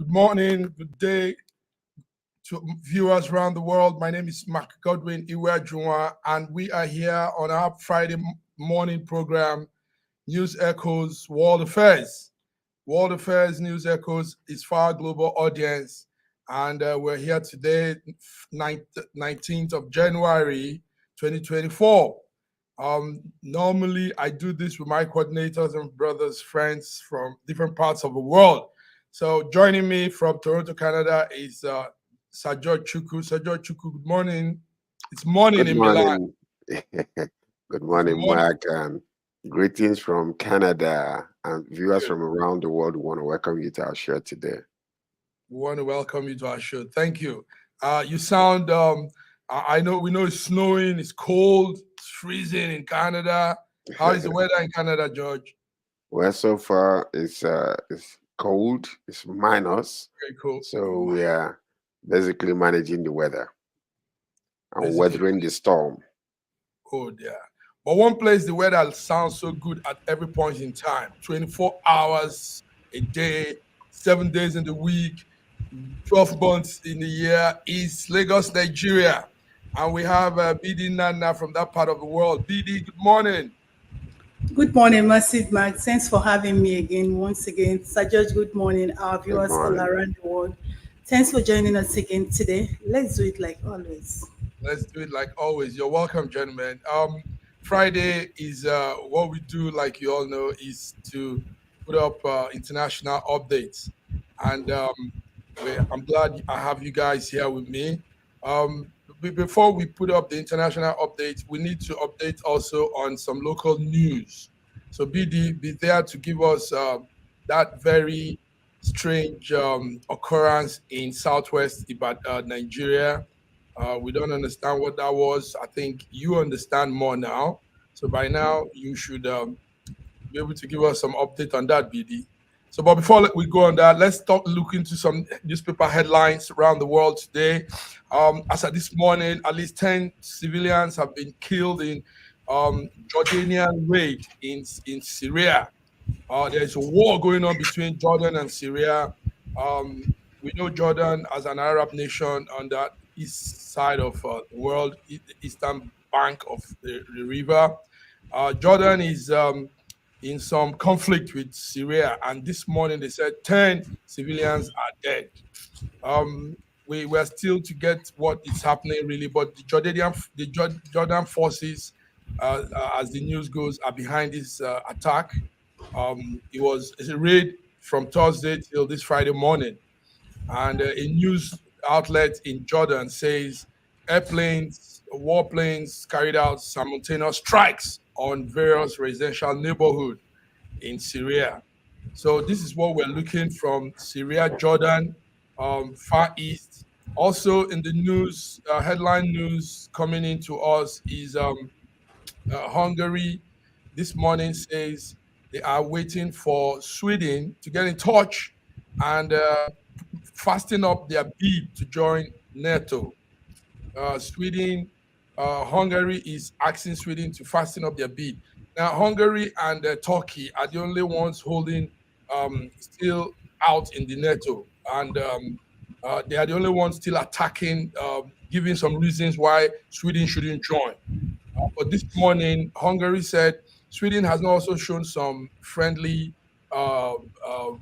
Good morning, good day to viewers around the world. My name is Mark Godwin Iwejunwa, and we are here on our Friday morning program, News Echoes World Affairs. World Affairs News Echoes is for our global audience, and we're here today, 19th of January, 2024. Normally, I do this with my coordinators and brothers, friends from different parts of the world. So joining me from Toronto, Canada is Sajo Chukwu. Sajo Chukwu, good morning. It's morning Good in morning. Milan. Good morning, morning. Mark. And greetings from Canada and viewers from around the world. We want to welcome you to our show today. We want to welcome you to our show. Thank you. You sound, we know it's snowing, it's cold, it's freezing in Canada. How is the weather in Canada, George? Well, so far it's cold, it's minus. Very cool. So we are basically managing the weather and weathering the storm. Good, yeah. But one place the weather sounds so good at every point in time, 24 hours a day, 7 days in the week, 12 months in the year, is Lagos, Nigeria. And we have BD Nana from that part of the world. BD, good morning. Good morning, Massive Mark. Thanks for having me again, once again. Sir George, good morning. Our viewers all around the world. Thanks for joining us again today. Let's do it like always. Let's do it like always. You're welcome, gentlemen. Friday is what we do, like you all know, is to put up international updates. And I'm glad I have you guys here with me. Before we put up the international updates, we need to update also on some local news. So BD, be there to give us that very strange occurrence in southwest Nigeria. We don't understand what that was. I think you understand more now. So by now, you should be able to give us some update on that, BD. So, but before we go on that, let's look into some newspaper headlines around the world today. As of this morning, at least 10 civilians have been killed in Jordanian raid in Syria. There's a war going on between Jordan and Syria. We know Jordan as an Arab nation on the east side of the world, the eastern bank of the river. Jordan is in some conflict with Syria, and this morning they said 10 civilians are dead. We were still to get what is happening really, but the Jordan forces, as the news goes, are behind this attack. It was a raid from Thursday till this Friday morning, and a news outlet in Jordan says airplanes, warplanes carried out simultaneous strikes on various residential neighborhoods in Syria. So this is what we're looking from Syria, Jordan, Far East. Also in the news, headline news coming into us is Hungary this morning says they are waiting for Sweden to get in touch and fasten up their bid to join NATO. Hungary is asking Sweden to fasten up their bid. Now, Hungary and Turkey are the only ones holding still out in the NATO, and they are the only ones still attacking, giving some reasons why Sweden shouldn't join. But this morning, Hungary said Sweden has also shown some friendly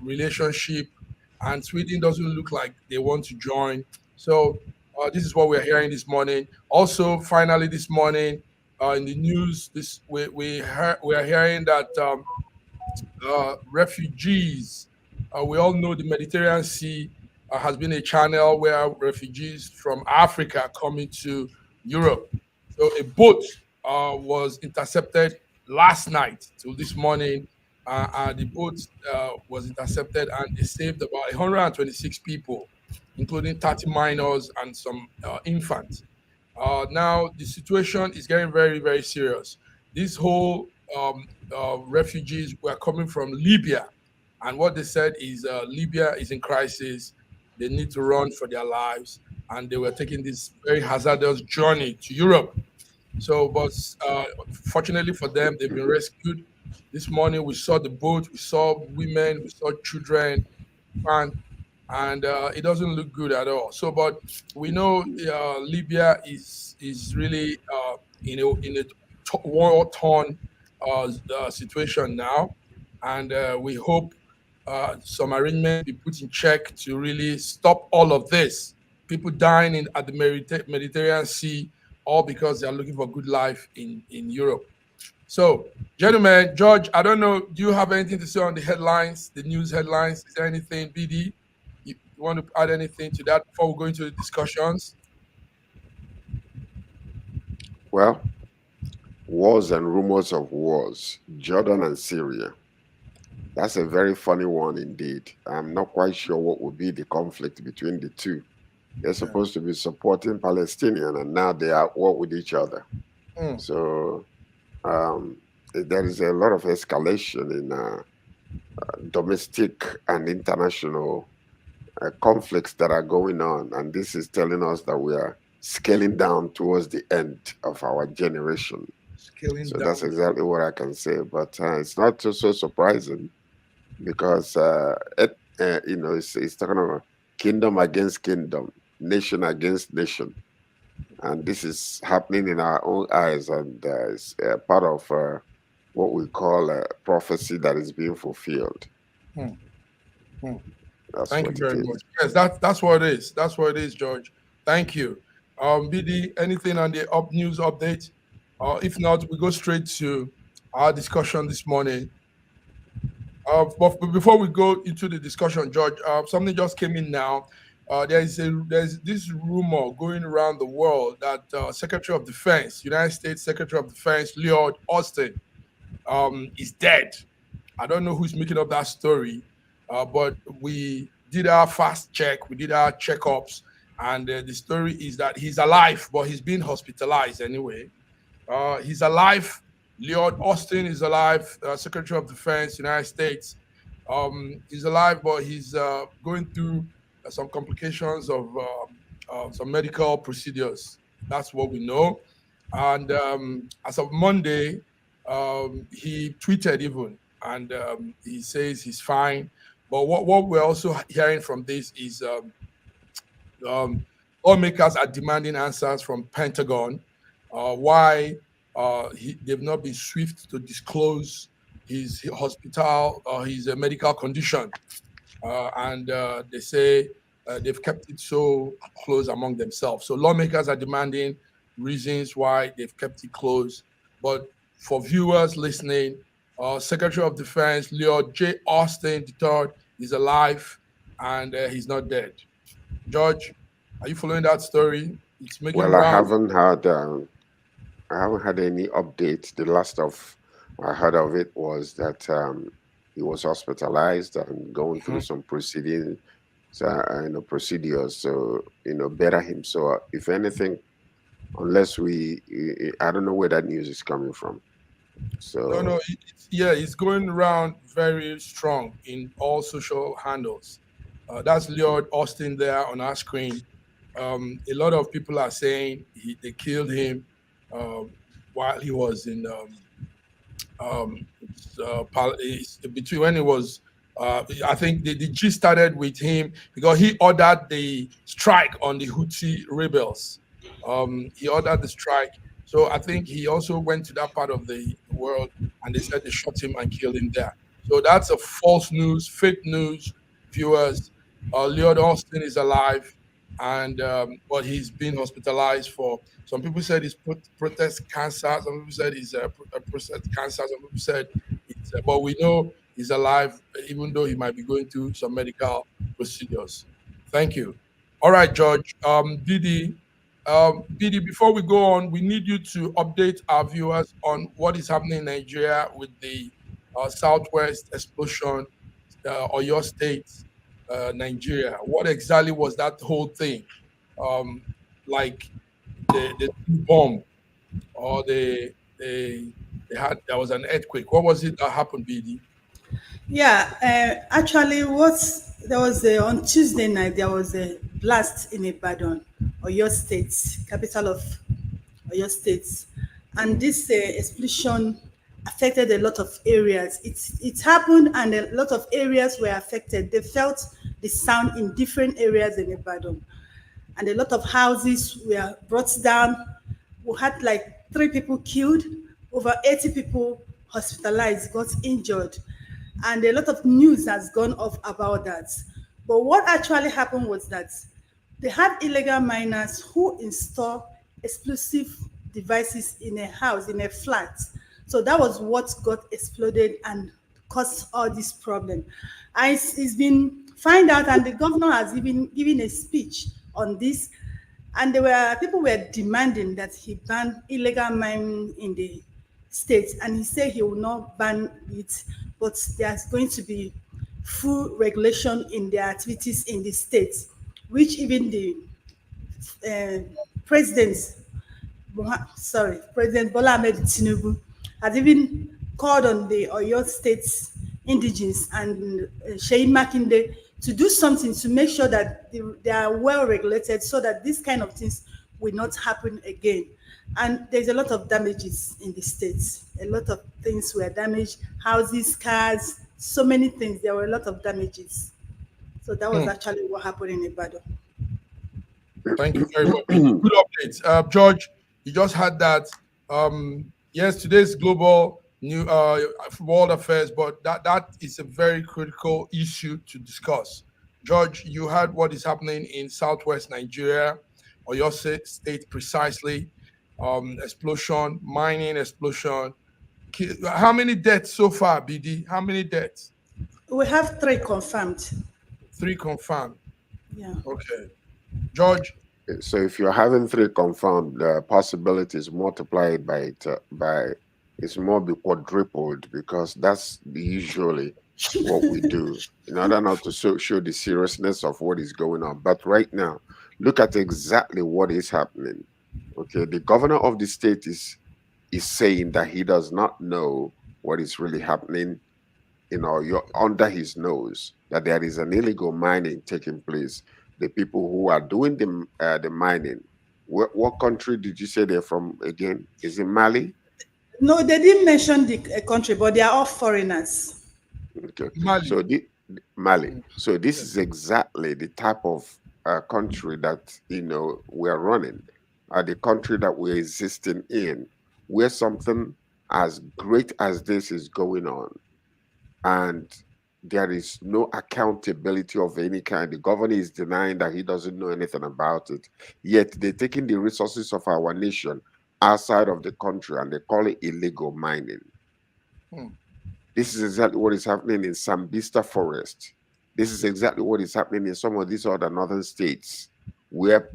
relationship, and Sweden doesn't look like they want to join. So this is what we're hearing this morning. Also, finally, this morning in the news, we are hearing that refugees. We all know the Mediterranean Sea has been a channel where refugees from Africa coming to Europe. So a boat was intercepted last night till this morning. The boat was intercepted and it saved about 126 people, including 30 minors and some infants. Now the situation is getting very, very serious. This whole refugees were coming from Libya, and what they said is Libya is in crisis. They need to run for their lives, and they were taking this very hazardous journey to Europe. So, but fortunately for them, they've been rescued. This morning we saw the boat, we saw women, we saw children, and and it doesn't look good at all. So, but we know Libya is really in a war torn situation now, and we hope some arrangements be put in check to really stop all of this. People dying at the Mediterranean Sea, all because they are looking for good life in Europe. So, gentlemen, George, I don't know, do you have anything to say on the headlines, the news headlines? Is there anything, BD, you want to add anything to that before we go into the discussions? Well, wars and rumors of wars, Jordan and Syria. That's a very funny one indeed. I'm not quite sure what would be the conflict between the two. They're Yeah. supposed to be supporting Palestinian, and now they are at war with each other. Mm, So there is a lot of escalation in domestic and international conflicts that are going on, and this is telling us that we are scaling down towards the end of our generation. scaling So down. that's exactly what I can say. But it's not so surprising because it's talking about kingdom against kingdom, nation against nation, and this is happening in our own eyes, and it's part of what we call a prophecy that is being fulfilled. Hmm, hmm. That's Thank you what it very is. much. Yes, that's what it is. That's what it is, George. Thank you. BD, anything on the news update? If not, we go straight to our discussion this morning. But before we go into the discussion, George, something just came in now. There's this rumor going around the world that Secretary of Defense, United States Secretary of Defense Lloyd Austin, is dead. I don't know who's making up that story, but we did our fast check, we did our checkups, and the story is that he's alive, but he's been hospitalized anyway. He's alive. Lloyd Austin is alive, Secretary of Defense, United States. He's alive, but he's going through some complications of some medical procedures. That's what we know. And as of Monday, he tweeted even, and he says he's fine. But what we're also hearing from this is um, lawmakers are demanding answers from Pentagon why they've not been swift to disclose his hospital or his medical condition. And they say they've kept it so close among themselves. So lawmakers are demanding reasons why they've kept it close. But for viewers listening, Secretary of Defense Leo J. Austin III is alive and he's not dead. George, are you following that story? It's making Well, I rounds. haven't had any update. The last of I heard of it was that he was hospitalized and going through Mhm. some proceedings, so, procedures. So better him. So if anything, unless I don't know where that news is coming from. No, So no, yeah, it's going around very strong in all social handles. That's Lord Austin there on our screen. A lot of people are saying they killed him uh, while he was in between when he was. I think the gist started with him because he ordered the strike on the Houthi rebels. He ordered the strike. So I think he also went to that part of the world and they said they shot him and killed him there. So that's a false news, fake news, viewers. Lloyd Austin is alive, and but he's been hospitalized for. Some people said it's protest cancer. Some people said it's prostate cancer. Some people said it's. But we know he's alive, even though he might be going through some medical procedures. Thank you. All right, George. BD, before we go on, we need you to update our viewers on what is happening in Nigeria with the Southwest explosion or your state, Nigeria. What exactly was that whole thing? Um, like the bomb or they had there was an earthquake. What was it that happened, BD? Yeah, actually, there was on Tuesday night there was a blast in Ibadan, Oyo State, capital of Oyo State, and this explosion affected a lot of areas. It happened, and a lot of areas were affected. They felt the sound in different areas in Ibadan. And a lot of houses were brought down. We had like 3 people killed, over 80 people hospitalized, got injured, and a lot of news has gone off about that. But what actually happened was that they had illegal miners who install explosive devices in a house, in a flat. So that was what got exploded and caused all this problem. And it's been find out, and the governor has even given a speech on this, and there were people were demanding that he ban illegal mining in the state, and he said he will not ban it, but there's going to be full regulation in their activities in the state, which even the uh, president, President Bola Ahmed Tinubu has even called on the Oyo State indigenes and Sheyi Makinde to do something to make sure that they are well regulated, so that these kind of things will not happen again. And there's a lot of damages in the states. A lot of things were damaged, houses, cars, so many things. There were a lot of damages. So that was Hmm. actually what happened in Ibadan. Thank you very much. Good updates. George, you just had that. Yes, today's global new world affairs, but that is a very critical issue to discuss. George, you had what is happening in southwest Nigeria, or your state precisely. Explosion, mining explosion. How many deaths so far, BD? How many deaths? We have 3 confirmed. 3 confirmed. Yeah. Okay. George, So if you're having 3 confirmed, the possibilities multiplied by it's more be quadrupled, because that's usually what we do in order not to show the seriousness of what is going on. But right now, look at exactly what is happening. Okay, the governor of the state is saying that he does not know what is really happening, you're under his nose, that there is an illegal mining taking place. The people who are doing the mining, what country did you say they're from again? Is it Mali? No, they didn't mention the country, but they are all foreigners. Okay, Mali. so Mali. Mm, So this yes. is exactly the type of country that we're running, the country that we're existing in, where something as great as this is going on, and there is no accountability of any kind. The governor is denying that he doesn't know anything about it. Yet they're taking the resources of our nation outside of the country and they call it illegal mining. Hmm. This is exactly what is happening in Sambista Forest. This is exactly what is happening in some of these other northern states, where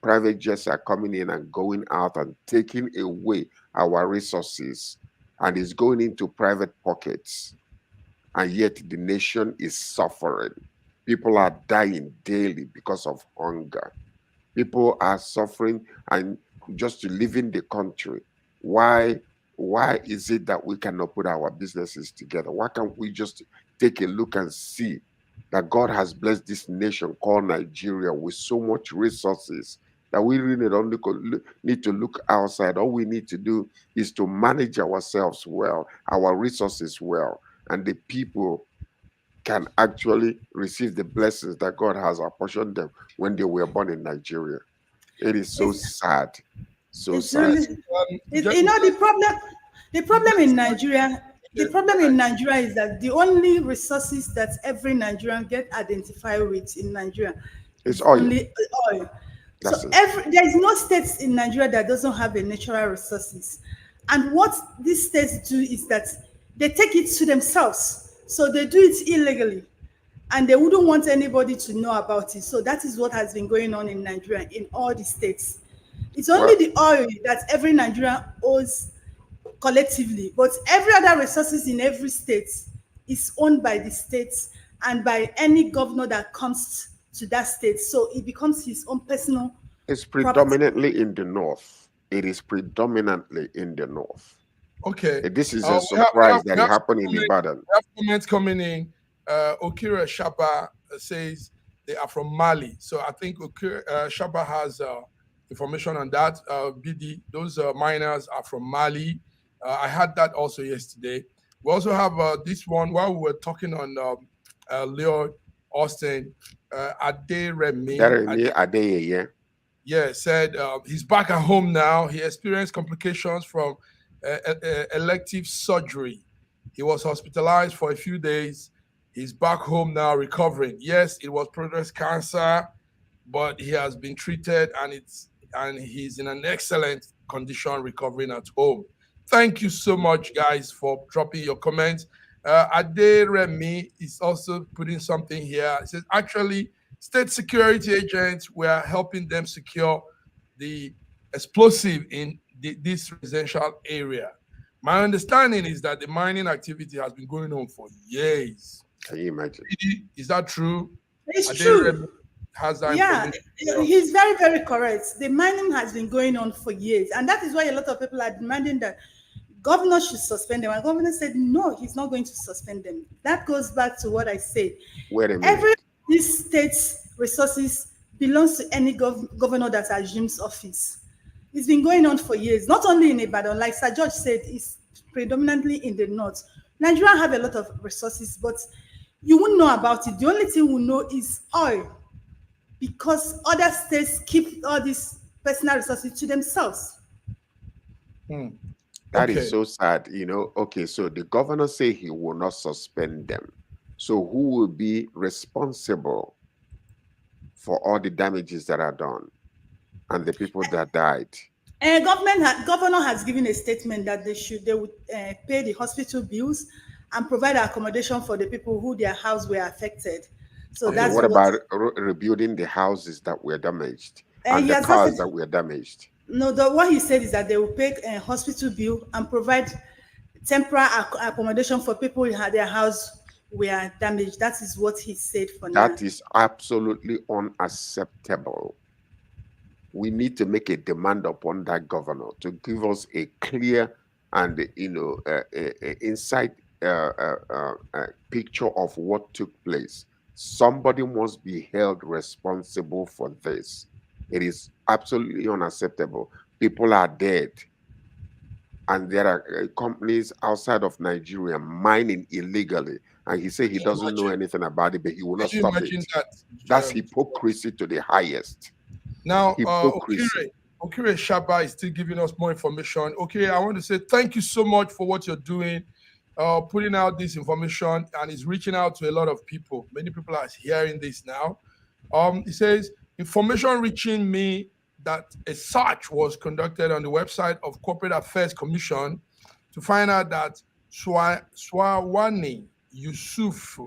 private jets are coming in and going out and taking away our resources, and it's going into private pockets, and yet the nation is suffering. People are dying daily because of hunger. People are suffering and just to live in the country. Why is it that we cannot put our businesses together? Why can't we just take a look and see that God has blessed this nation called Nigeria with so much resources that we really don't need to look outside. All we need to do is to manage ourselves well, our resources well, and the people can actually receive the blessings that God has apportioned them when they were born in Nigeria. It is so It's, sad. So it's sad. really, Ge- you know, the problem in Nigeria, the yes, problem in Nigeria is that the only resources that every Nigerian get identified with in Nigeria It's is oil. only oil. So That's it. there is no states in Nigeria that doesn't have the natural resources. And what these states do is that they take it to themselves. So they do it illegally. And they wouldn't want anybody to know about it. So that is what has been going on in Nigeria, in all the states. It's only Well, the oil that every Nigerian owes collectively, but every other resources in every state is owned by the states and by any governor that comes to that state. So it becomes his own personal it's property. predominantly in the north. It is predominantly in the north. okay. This is a We have we have surprise that we it have some happened in comments, Ibadan. we have comments coming in. Okira Shaba says they are from Mali. So I think Okira Shaba has information on that. BD, those miners are from Mali. I had that also yesterday. We also have this one while we were talking on Leo. Austin, Aderemi, Daremi Adeyeye. yeah, said he's back at home now. He experienced complications from elective surgery. He was hospitalized for a few days. He's back home now, recovering. Yes, it was progress cancer, but he has been treated, and he's in an excellent condition, recovering at home. Thank you so much, guys, for dropping your comments. Ade Remy is also putting something here. It says, actually, state security agents were helping them secure the explosive in this residential area. My understanding is that the mining activity has been going on for years. Can you imagine? Is that true? It's Ade true. Remy has that Yeah, information. he's very, very correct. The mining has been going on for years, and that is why a lot of people are demanding that governor should suspend them. And governor said no, he's not going to suspend them. That goes back to what I said. Wait a minute. Every these state's resources belongs to any governor that assumes office. It's been going on for years, not only in Ibadan, like Sir George said, it's predominantly in the north. Nigeria have a lot of resources, but you won't know about it. The only thing we know is oil, because other states keep all these personal resources to themselves. That Okay. is so sad, you know. Okay, so the governor say he will not suspend them. So who will be responsible for all the damages that are done and the people that died? Governor has given a statement that they would pay the hospital bills and provide accommodation for the people who their house were affected. So Okay, that's what about rebuilding the houses that were damaged and he the has cars said, that were damaged? no, what he said is that they will pay a hospital bill and provide temporary accommodation for people who had their house were damaged. That is what he said for now. That is absolutely unacceptable. We need to make a demand upon that governor to give us a clear and inside picture of what took place. Somebody must be held responsible for this. It is absolutely unacceptable. People are dead, and there are companies outside of Nigeria mining illegally. And he said he doesn't know anything about it, but he will not Can you stop imagine it. that? That's hypocrisy to the highest. Now, Hypocrisy. Okire Shaba is still giving us more information. Okay, I want to say thank you so much for what you're doing, putting out this information, and it's reaching out to a lot of people. Many people are hearing this now. It says, information reaching me that a search was conducted on the website of Corporate Affairs Commission to find out that Swawani Yusuf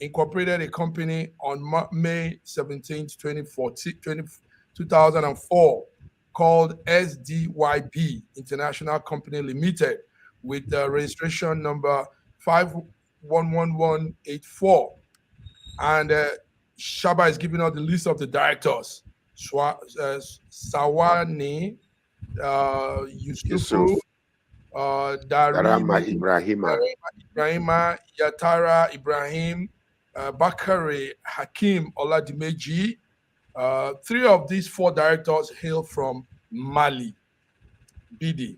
incorporated a company on May 17, 2004, called SDYB International Company Limited, with the registration number 511184. And Shaba is giving out the list of the directors. Sawani Yusufu, Darama Darimi Ibrahima. Ibrahima, Yatara Ibrahim, Bakari Hakim Oladimeji. Three of these four directors hail from Mali. BD.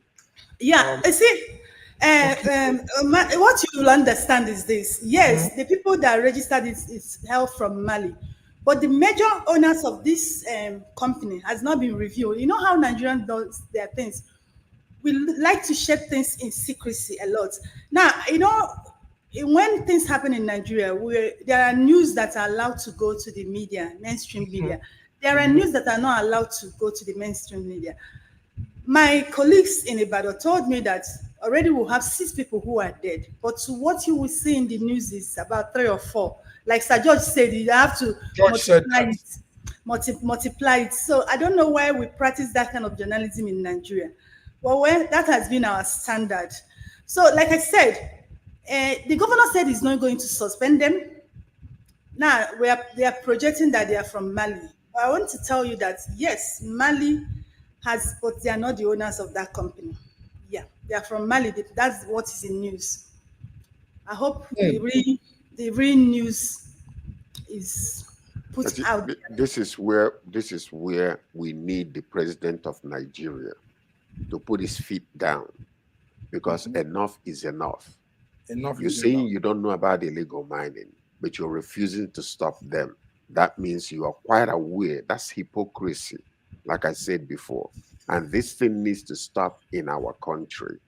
Yeah, see, what you will understand is this. Yes, the people that registered it is held from Mali, but the major owners of this company has not been reviewed. You know how Nigerians does their things. We like to share things in secrecy a lot. Now, you know, when things happen in Nigeria, there are news that are allowed to go to the media, mainstream media. There are news that are not allowed to go to the mainstream media. My colleagues in Ibadan told me that already we have 6 people who are dead, but what you will see in the news is about 3 or 4. Like Sir George said, you have to multiply it. So I don't know why we practice that kind of journalism in Nigeria. Well, that has been our standard. So, like I said, the governor said he's not going to suspend them. Now they are projecting that they are from Mali. But I want to tell you that yes, Mali has, but they are not the owners of that company. Yeah, they are from Mali. That's what is in news. I hope the real news is put out. This is where we need the president of Nigeria to put his feet down, because enough is enough. You're saying you don't know about illegal mining. but you're refusing to stop them. That means you are quite aware. That's hypocrisy, like I said before. And this thing needs to stop in our country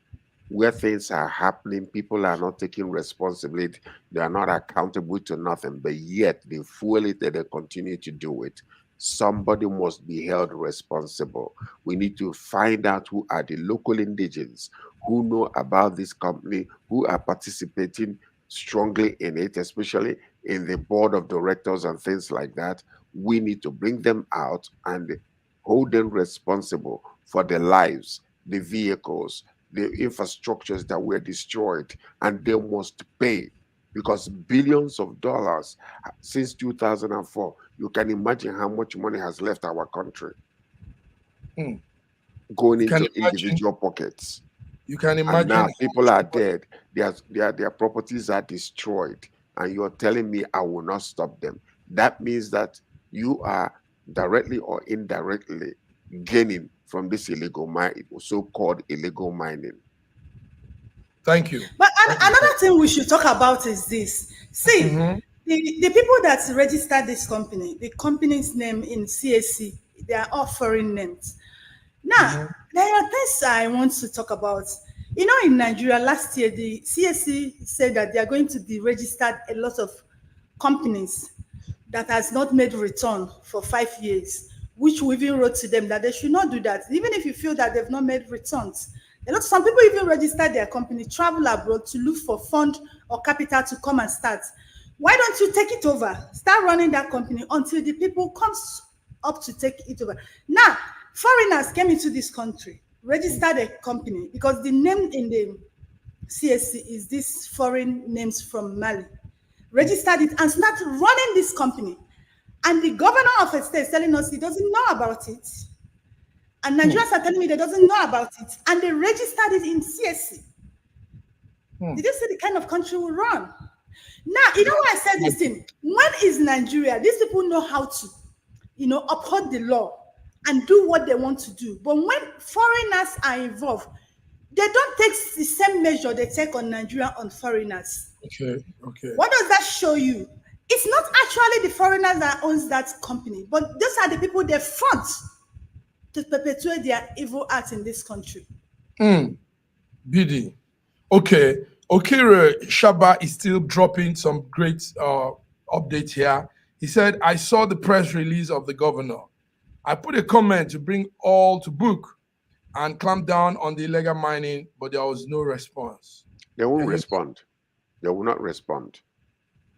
where things are happening, people are not taking responsibility, they are not accountable to nothing, but yet they fuel it and they continue to do it. Somebody must be held responsible. We need to find out who are the local indigenes who know about this company, who are participating strongly in it, especially in the board of directors and things like that. We need to bring them out and hold them responsible for their lives, the vehicles, the infrastructures that were destroyed, and they must pay because billions of dollars since 2004. You can imagine how much money has left our country Hmm. going You can into imagine. individual pockets. You can And imagine now how people much are money. dead, their properties are destroyed, and you're telling me I will not stop them. That means that you are directly or indirectly gaining from this illegal mine, so-called illegal mining. Thank you. But Thank you. another thing we should talk about is this. See, Mm-hmm. the people that registered this company, the company's name in CAC, they are all foreign names. Now, Mm-hmm. there are things I want to talk about. You know, in Nigeria last year, the CAC said that they are going to deregister a lot of companies that has not made return for 5 years, which we even wrote to them that they should not do that. Even if you feel that they've not made returns, some people even register their company, travel abroad to look for fund or capital to come and start. Why don't you take it over, start running that company until the people comes up to take it over? Now, foreigners came into this country, registered a company because the name in the CSC is this foreign names from Mali, registered it and started running this company. And the governor of a state is telling us he doesn't know about it. And Hmm. Nigerians are telling me they doesn't know about it. And they registered it in CSC. Hmm. Did you see the kind of country we run? Now, you know why I said this thing? When is Nigeria? These people know how to, uphold the law and do what they want to do. But when foreigners are involved, they don't take the same measure they take on Nigeria on foreigners. Okay. Okay. What does that show you? It's not actually the foreigners that owns that company, but those are the people they front to perpetuate their evil acts in this country. Hmm. BD. Okay. Okere Shaba is still dropping some great updates here. He said, I saw the press release of the governor. I put a comment to bring all to book and clamp down on the illegal mining, but there was no response. They won't Can you? respond. They will not respond.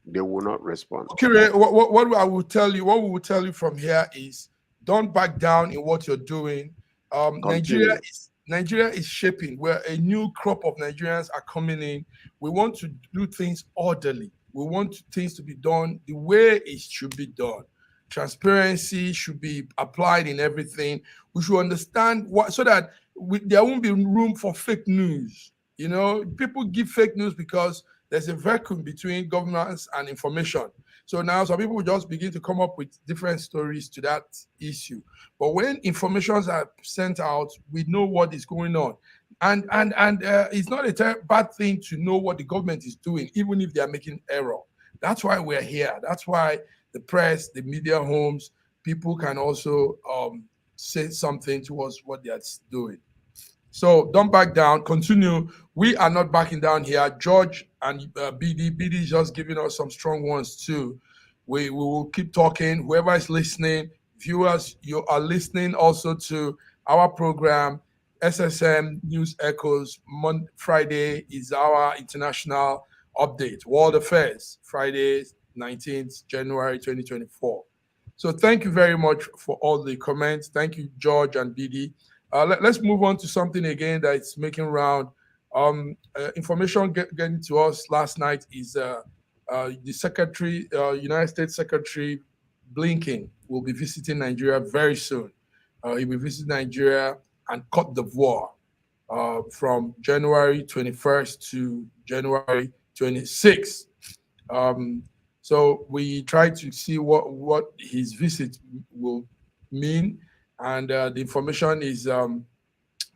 They will not respond. Okay, what I will tell you, what we will tell you from here is don't back down in what you're doing. Continue. Nigeria is shaping where a new crop of Nigerians are coming in. We want to do things orderly. We want things to be done the way it should be done. Transparency should be applied in everything. We should understand what so that there won't be room for fake news. You know, people give fake news because there's a vacuum between governance and information. So now some people just begin to come up with different stories to that issue. But when informations are sent out, we know what is going on. And it's not a bad thing to know what the government is doing, even if they are making error. That's why we're here. That's why the press, the media homes, people can also say something towards what they are doing. So don't back down. Continue. We are not backing down here. George and BD is just giving us some strong ones too. We will keep talking. Whoever is listening, viewers, you are listening also to our program, SSM News Echoes. Friday is our international update, World Affairs, Friday, 19th January 2024. So thank you very much for all the comments. Thank you, George and BD. Let's move on to something again that's making round. Information getting to us last night is the Secretary, United States Secretary Blinken will be visiting Nigeria very soon. He will visit Nigeria and Cote d'Ivoire from January 21st to January 26th. So we try to see what his visit will mean, and the information is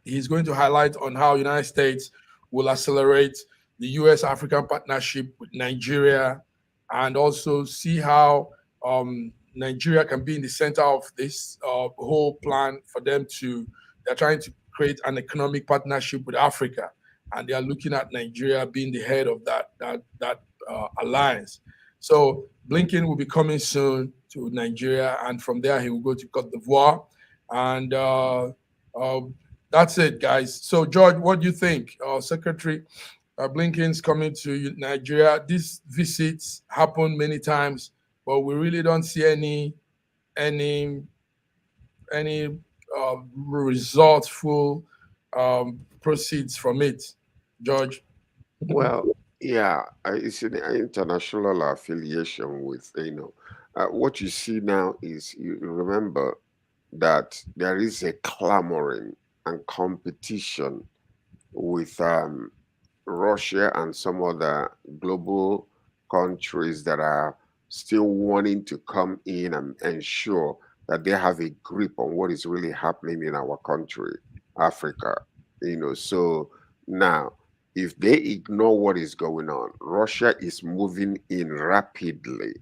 he's going to highlight on how United States will accelerate the U.S. African partnership with Nigeria and also see how Nigeria can be in the center of this whole plan for them to. They're trying to create an economic partnership with Africa, and they are looking at Nigeria being the head of that alliance. So Blinken will be coming soon to Nigeria, and from there he will go to Cote d'Ivoire, and uh, that's it, guys. So George, what do you think, Secretary? Blinken's coming to Nigeria. These visits happen many times, but we really don't see any any resultful proceeds from it. George. Well, yeah, it's an international affiliation with, what you see now is you remember that there is a clamoring and competition with Russia and some other global countries that are still wanting to come in and ensure that they have a grip on what is really happening in our country, Africa. So now, if they ignore what is going on, Russia is moving in rapidly,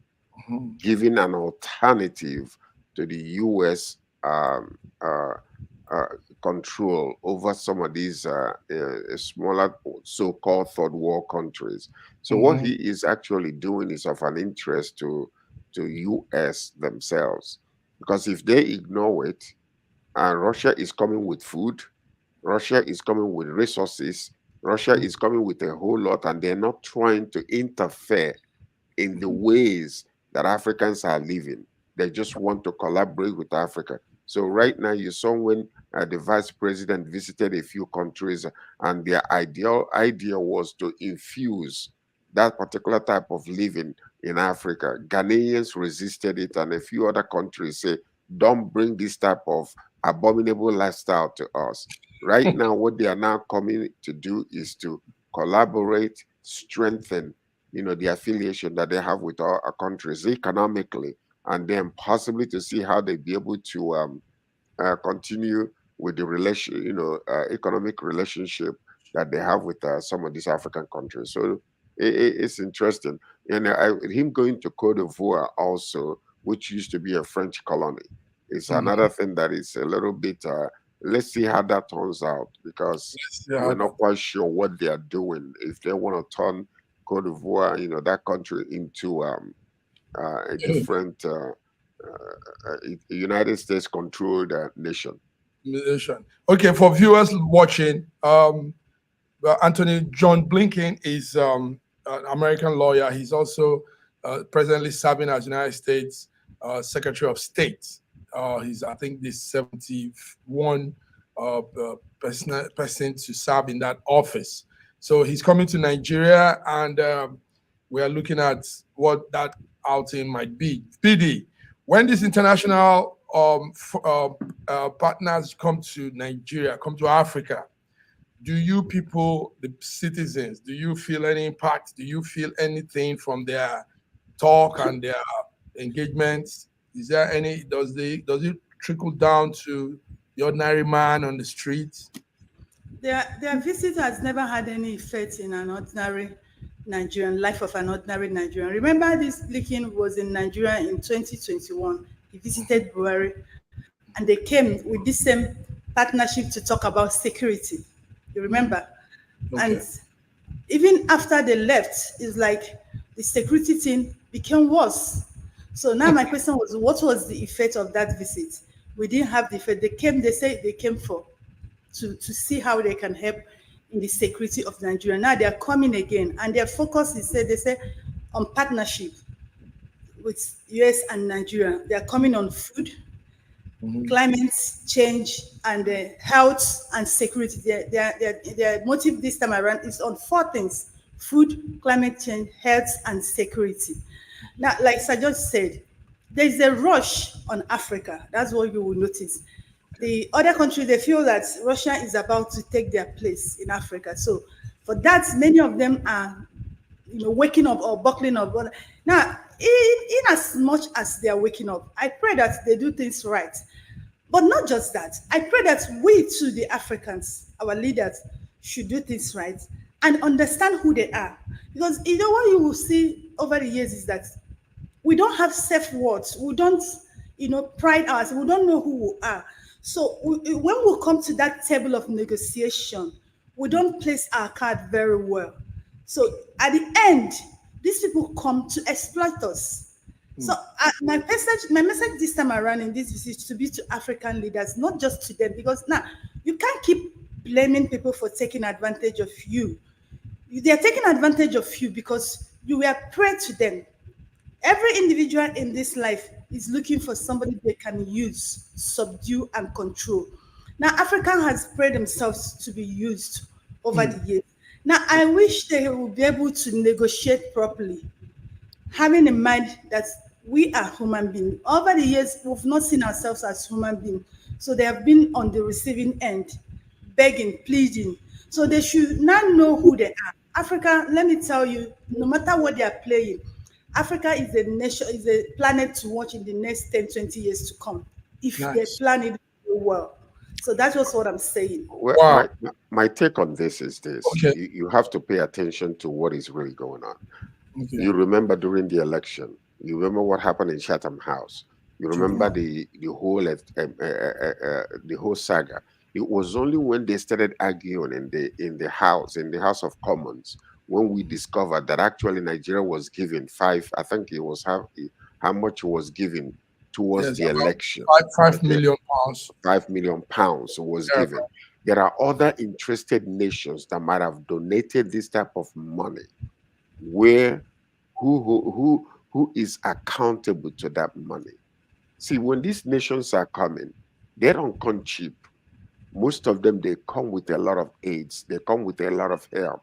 Mhm. giving an alternative to the US um, uh, uh, control over some of these smaller so-called third world countries. So what Mhm. he is actually doing is of an interest to US themselves, because if they ignore it, and Russia is coming with food, Russia is coming with resources, Russia is coming with a whole lot, and they're not trying to interfere in the ways that Africans are living. They just want to collaborate with Africa. So right now, you saw when the vice president visited a few countries, and their ideal idea was to infuse that particular type of living in Africa. Ghanaians resisted it, and a few other countries say, "Don't bring this type of abominable lifestyle to us." Right now, what they are now coming to do is to collaborate, strengthen the affiliation that they have with our countries economically, and then possibly to see how they be able to continue with the economic relationship that they have with some of these African countries. So it's interesting. And him going to Cote d'Ivoire also, which used to be a French colony, is Mhm. another thing that is a little bit. Let's see how that turns out, because Yeah. we're not quite sure what they are doing. If they want to turn Cote d'Ivoire, that country into a different United States controlled nation. Nation. Okay, for viewers watching, Anthony John Blinken is an American lawyer. He's also presently serving as United States Secretary of State. He's, I think, the 71 person to serve in that office. So he's coming to Nigeria, and we are looking at what that outing might be. PD, when these international partners come to Nigeria, come to Africa, do you people, the citizens, do you feel any impact? Do you feel anything from their talk and their engagements? Is there any, does it trickle down to the ordinary man on the streets? Their visit has never had any effect in an ordinary Nigerian life of an ordinary Nigerian. Remember, this Blinken was in Nigeria in 2021. He visited Buhari, and they came with this same partnership to talk about security. You Mm, remember? And okay. even after they left, it's like the security thing became worse. So now my question was, what was the effect of that visit? We didn't have the effect. They came, they said they came for to see how they can help in the security of Nigeria. Now they are coming again, and their focus is said they say on partnership with US and Nigeria. They are coming on food, Mhm. climate change, and health and security. Their motive this time around is on four things: food, climate change, health, and security. Now, like Sir George said, there is a rush on Africa. That's what you will notice. The other countries, they feel that Russia is about to take their place in Africa. So for that, many of them are waking up or buckling up. But now, in as much as they are waking up, I pray that they do things right. But not just that. I pray that we too, the Africans, our leaders, should do things right. and understand who they are. Because you know what you will see over the years is that we don't have self worth. We don't, pride ourselves. We don't know who we are. So when we come to that table of negotiation, we don't place our card very well. So at the end, these people come to exploit us. So my message this time around in this visit to be to African leaders, not just to them, because now you can't keep blaming people for taking advantage of you. They are taking advantage of you because you were prey to them. Every individual in this life is looking for somebody they can use, subdue, and control. Now, Africa has prayed themselves to be used over the years. Now, I wish they will be able to negotiate properly, having in mind that we are human beings. Over the years, we've not seen ourselves as human beings. So they have been on the receiving end, begging, pleading. So they should now know who they are. Africa, let me tell you, no matter what they are playing, Africa is a nation, is a planet to watch in the next 10, 20 years to come, if they Nice. plan it well. So that's just what I'm saying. Well, Wow. my take on this is this: Okay. you have to pay attention to what is really going on. Okay. You remember during the election, you remember what happened in Chatham House. You remember the whole saga. It was only when they started arguing in the House of Commons, when we discovered that actually Nigeria was given five. I think it was how much was given towards Yes, the about election. five Okay, million pounds. £5 million was Yeah. given. There are other interested nations that might have donated this type of money. Where who is accountable to that money? See, when these nations are coming, they don't come cheap. Most of them, they come with a lot of aids. They come with a lot of help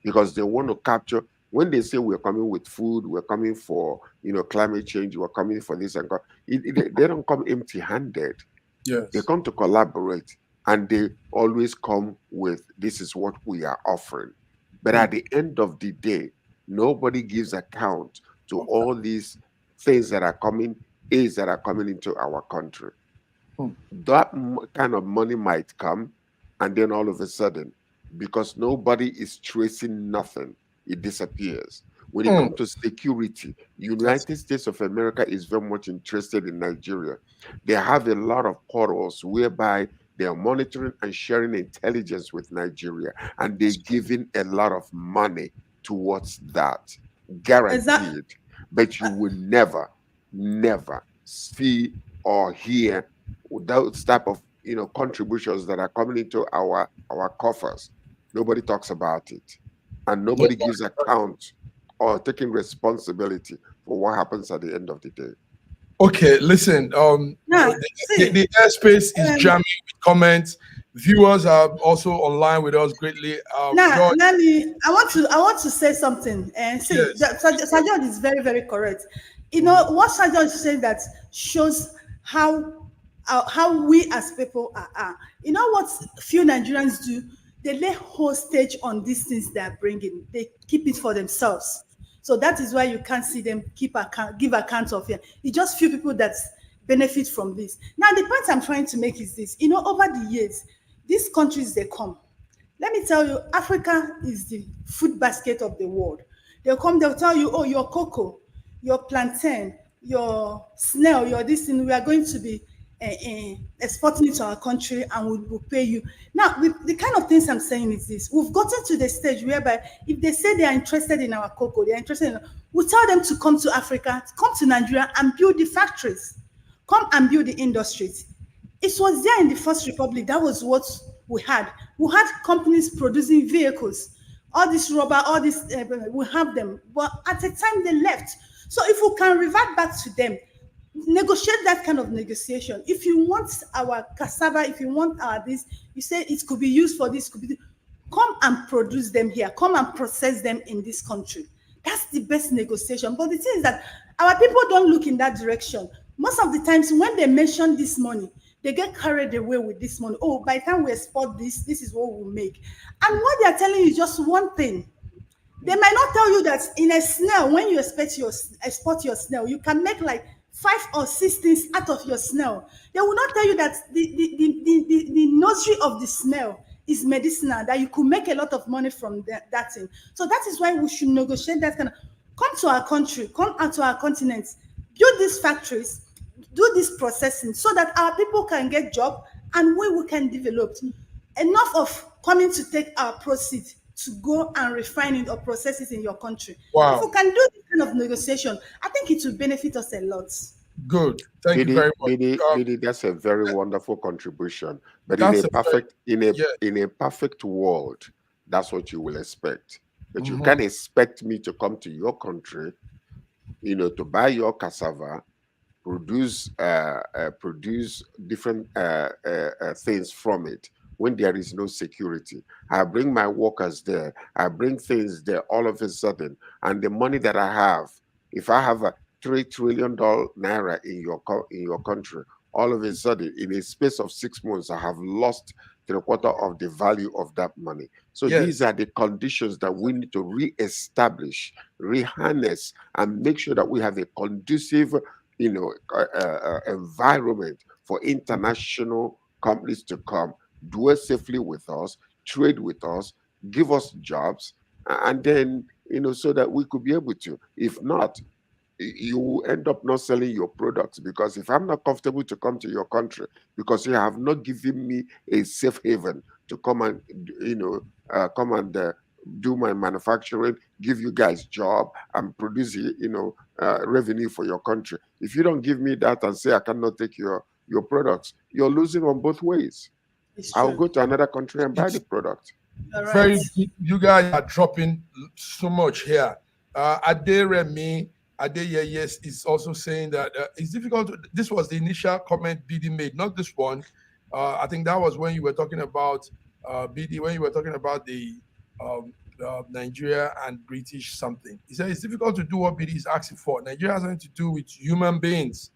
because they want to capture. When they say we're coming with food, we're coming for climate change, we're coming for this and that, they don't come empty-handed. They Yes. come to collaborate, and they always come with this is what we are offering. But at the end of the day, nobody gives account to Okay. all these things that are coming, aids that are coming into our country. Hmm. That kind of money might come, and then all of a sudden, because nobody is tracing nothing, it disappears. When it Hmm. comes to security, That's United States of America is very much interested in Nigeria. They have a lot of portals whereby they are monitoring and sharing intelligence with Nigeria, and they're giving a lot of money towards that, Is that guaranteed. But you will never, never see or hear those type of contributions that are coming into our coffers. Nobody talks about it, and no. nobody gives account or taking responsibility for what happens at the end of the day. Okay, listen. now? The See, airspace is um, jamming with comments. Viewers are also online with us greatly. now George, let me. I want to say something. And see, yes. Sajad is very very correct. You know Mhm. what Sajad is saying that shows how we as people are. You know what few Nigerians do? They lay hostage on these things they are bringing. They keep it for themselves. So that is why you can't see them give account of it. It's just few people that benefit from this. Now the point I'm trying to make is this: over the years, these countries they come. Let me tell you, Africa is the food basket of the world. They'll come, they'll tell you, oh, your cocoa, your plantain, your snail, your this thing, we are going to be exporting it to our country and we will pay you. Now, the kind of things I'm saying is this: we've gotten to the stage whereby if they say they are interested in our cocoa, they are interested in, we tell them to come to Africa, come to Nigeria and build the factories, come and build the industries. It was there in the First Republic. That was what we had. We had companies producing vehicles, all this rubber, all this, we have them. But at the time they left. So if we can revert back to them, negotiate that kind of negotiation. If you want our cassava, if you want our this, you say it could be used for this, could be come and produce them here, come and process them in this country. That's the best negotiation. But the thing is that our people don't look in that direction. Most of the times when they mention this money, they get carried away with this money. Oh, by the time we export this, this is what we'll make. And what they are telling you is just one thing. They might not tell you that in a snail, when you export your snail, you can make like 5 or 6 things out of your snail. They will not tell you that the nursery of the snail is medicinal, that you could make a lot of money from that thing. So that is why we should negotiate that kind of, come to our country, come out to our continent, build these factories, do this processing so that our people can get job and we can develop. Enough of coming to take our proceed to go and refine it or process it in your country. If we Wow. can do this kind of negotiation, I think it will benefit us a lot. Good. Thank you very much. Bidi, that's a very wonderful contribution. But That's in a perfect world, that's what you will expect. But you can't expect me to come to your country, to buy your cassava, produce different things from it when there is no security. I bring my workers there, I bring things there all of a sudden, and the money that I have, if I have a $3 trillion naira in your country, all of a sudden, in a space of 6 months, I have lost 3/4 of the value of that money. So these are the conditions that we need to re-establish, reharness, and make sure that we have a conducive, environment for international companies to come, dwell safely with us, trade with us, give us jobs, and then, so that we could be able to. If not, you will end up not selling your products, because if I'm not comfortable to come to your country because you have not given me a safe haven to come and do my manufacturing, give you guys job and produce revenue for your country. If you don't give me that and say I cannot take your products, you're losing on both ways. I'll go to another country and buy the product. Right. You guys are dropping so much here. Aderemi Adeyeyes is also saying that it's difficult. This was the initial comment BD made, not this one. I think that was when you were talking about BD, when you were talking about the Nigeria and British something. He said it's difficult to do what BD is asking for. Nigeria has nothing to do with human beings.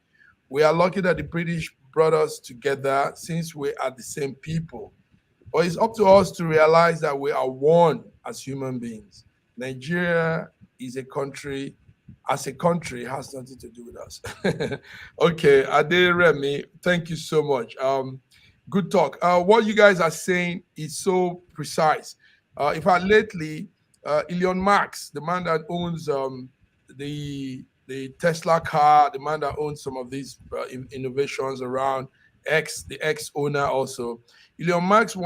We are lucky that the British brought us together since we are the same people. But it's up to us to realize that we are one as human beings. Nigeria is a country. As a country, has nothing to do with us. Okay, Aderemi, thank you so much. Good talk. What you guys are saying is so precise. In fact, lately, Elon Musk, the man that owns the Tesla car, the man that owns some of these innovations around the X owner also, Elon Musk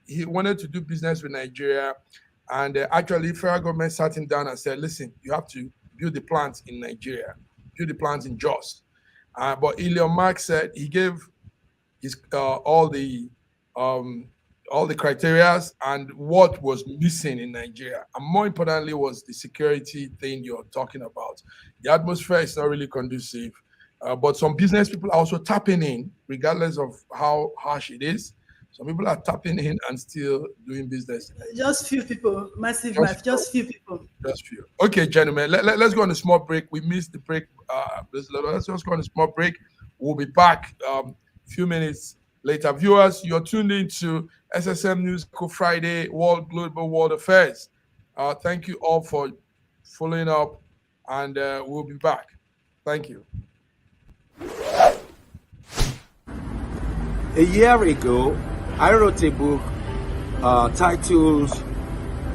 he wanted to do business with Nigeria. And actually, federal government sat him down and said, listen, you have to build the plant in Nigeria, build the plant in Jos. But Elon Musk said he gave his all the criteria and what was missing in Nigeria. And more importantly was the security thing you're talking about. The atmosphere is not really conducive. But some business people are also tapping in, regardless of how harsh it is. Some people are tapping in and still doing business. Just few people, massive, just few people. Just few. Okay, gentlemen, let's go on a small break. We missed the break. Let's just go on a small break. We'll be back a few minutes later. Viewers, you're tuned into SSM News Friday, Global World Affairs. Thank you all for following up, and we'll be back. Thank you. A year ago, I wrote a book titled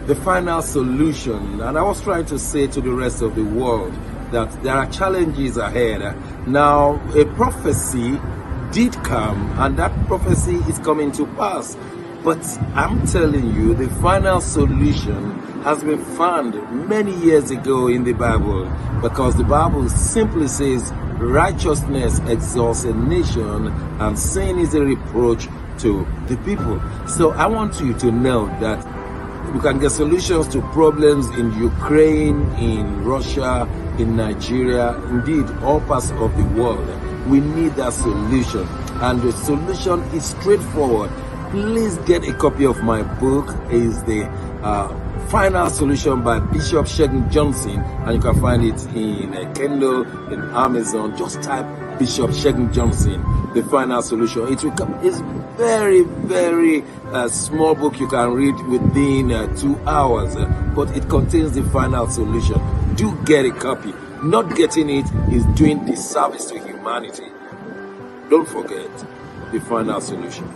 The Final Solution, and I was trying to say to the rest of the world that there are challenges ahead. Now, a prophecy did come, and that prophecy is coming to pass. But I'm telling you, the final solution has been found many years ago in the Bible, because the Bible simply says righteousness exalts a nation and sin is a reproach to the people. So I want you to know that you can get solutions to problems in Ukraine, in Russia, in Nigeria, indeed all parts of the world. We need that solution, and the solution is straightforward. Please get a copy of my book. It's the Final Solution by Bishop Shegun Johnson, and you can find it in Kindle, in Amazon. Just type Bishop Shegun Johnson, The Final Solution. It will come. It's very, very small book you can read within 2 hours, but it contains the final solution. Do get a copy. Not getting it is doing disservice to humanity. Don't forget The Final Solution.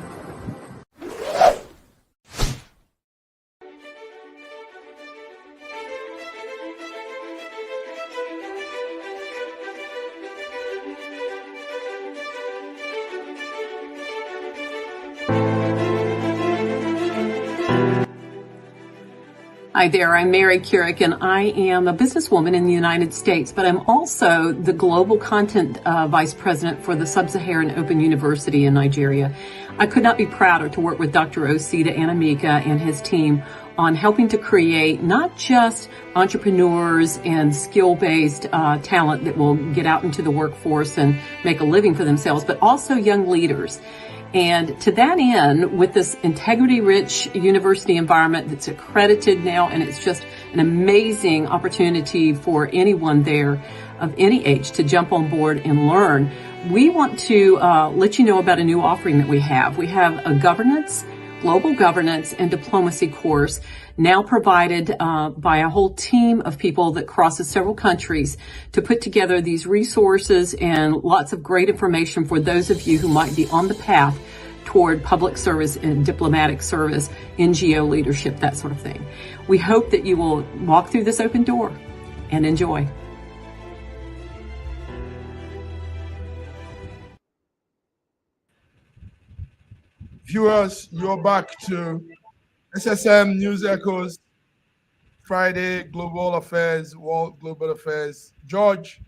Hi there, I'm Mary Keurig, and I am a businesswoman in the United States, but I'm also the Global Content Vice President for the Sub-Saharan Open University in Nigeria. I could not be prouder to work with Dr. Osita Anamika and his team on helping to create not just entrepreneurs and skill-based talent that will get out into the workforce and make a living for themselves, but also young leaders. And to that end, with this integrity-rich university environment that's accredited now, and it's just an amazing opportunity for anyone there of any age to jump on board and learn, we want to let you know about a new offering that we have. We have a global governance and diplomacy course now provided by a whole team of people that crosses several countries to put together these resources and lots of great information for those of you who might be on the path toward public service and diplomatic service, NGO leadership, that sort of thing. We hope that you will walk through this open door and enjoy. Viewers, you're back to SSM News Echoes, Friday, Global Affairs, World Global Affairs. George,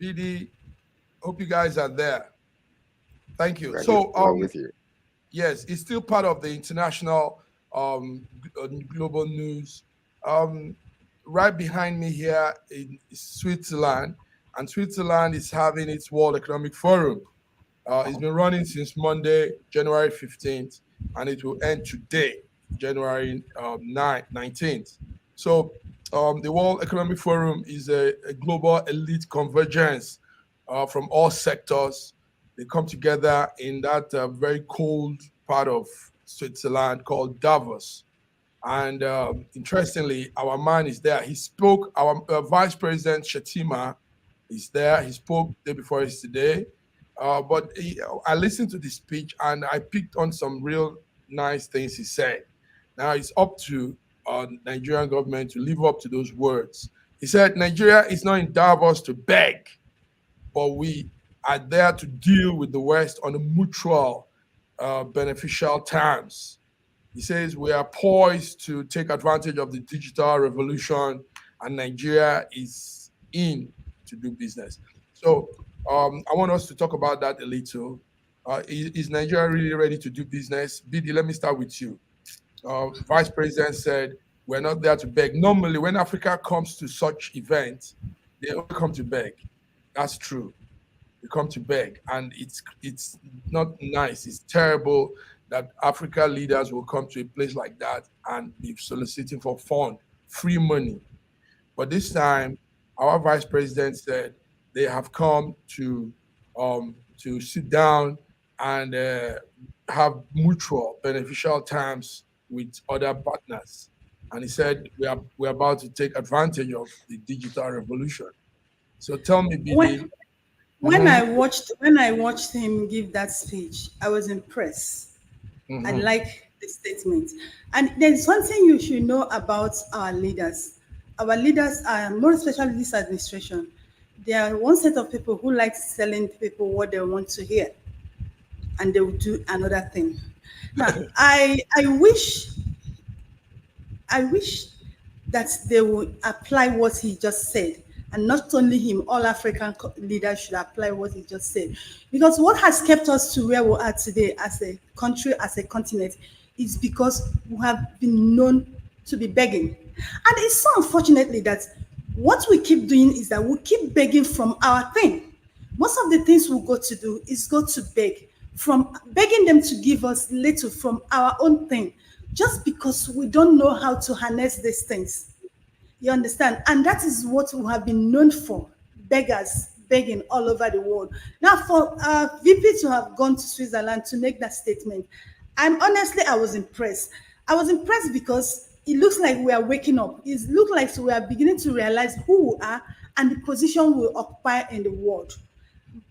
BD, hope you guys are there. Thank you. So, with you. Yes, it's still part of the international global news. Right behind me here is Switzerland, and Switzerland is having its World Economic Forum. It's been running since Monday, January 15th, and it will end today, January 19th. So the World Economic Forum is a global elite convergence from all sectors. They come together in that very cold part of Switzerland called Davos. And interestingly, our man is there. He spoke, our Vice President Shettima is there. He spoke the day before yesterday. I listened to the speech and I picked on some real nice things he said. Now it's up to Nigerian government to live up to those words. He said, Nigeria is not in Davos to beg, but we are there to deal with the West on a mutual beneficial terms. He says we are poised to take advantage of the digital revolution, and Nigeria is in to do business. So I want us to talk about that a little. Is Nigeria really ready to do business? BD, let me start with you. Vice President said, we're not there to beg. Normally, when Africa comes to such events, they only come to beg. That's true. They come to beg. And it's not nice. It's terrible that Africa leaders will come to a place like that and be soliciting for fund, free money. But this time, our Vice President said they have come to sit down and have mutual beneficial terms with other partners. And he said we're about to take advantage of the digital revolution. So tell me, BD. When I watched him give that speech, I was impressed. I like the statement. And there's one thing you should know about our leaders. Our leaders are, more especially this administration, they are one set of people who like telling people what they want to hear, and they will do another thing. Now, I wish that they would apply what he just said, and not only him, all African leaders should apply what he just said. Because what has kept us to where we are today as a country, as a continent, is because we have been known to be begging. And it's so unfortunately that what we keep doing is that we keep begging from our thing. Most of the things we go to do is go to beg, from begging them to give us little from our own thing, just because we don't know how to harness these things. You understand? And that is what we have been known for, beggars begging all over the world. Now, for VP to have gone to Switzerland to make that statement, I was impressed. I was impressed because it looks like we are waking up. It looks like we are beginning to realize who we are and the position we occupy in the world.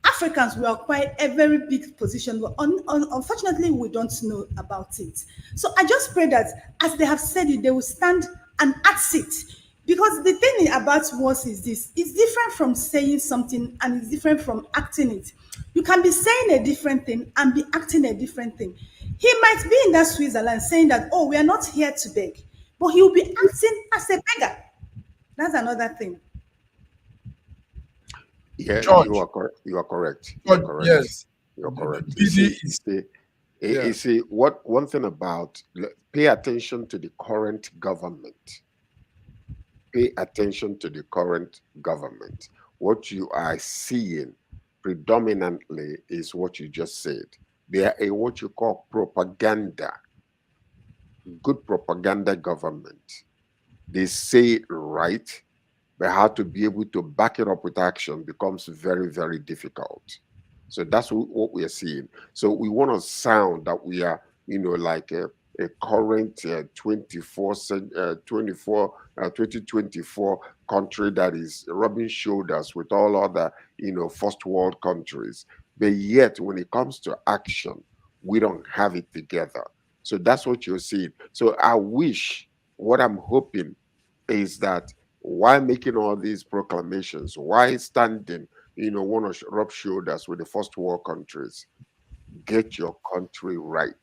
Africans will occupy a very big position, but unfortunately, we don't know about it. So I just pray that, as they have said it, they will stand and act it. Because the thing about words is this: it's different from saying something and it's different from acting it. You can be saying a different thing and be acting a different thing. He might be in that Switzerland saying that, oh, we are not here to beg. but he will be acting as a beggar. That's another thing. Yeah, you George, are correct. You are correct. You are George, correct. yes. You are correct. BD is, yeah. You see, what one thing about pay attention to the current government. Pay attention to the current government. What you are seeing predominantly is what you just said. They are a what you call propaganda, good propaganda government. They say it right, but how to be able to back it up with action becomes very, very difficult. So that's what we are seeing. So we want to sound that we are, like a current 2024 country that is rubbing shoulders with all other, first world countries. But yet, when it comes to action, we don't have it together. So that's what you're seeing. So I wish, what I'm hoping is that why making all these proclamations, why standing, want to rub shoulders with the first world countries, get your country right,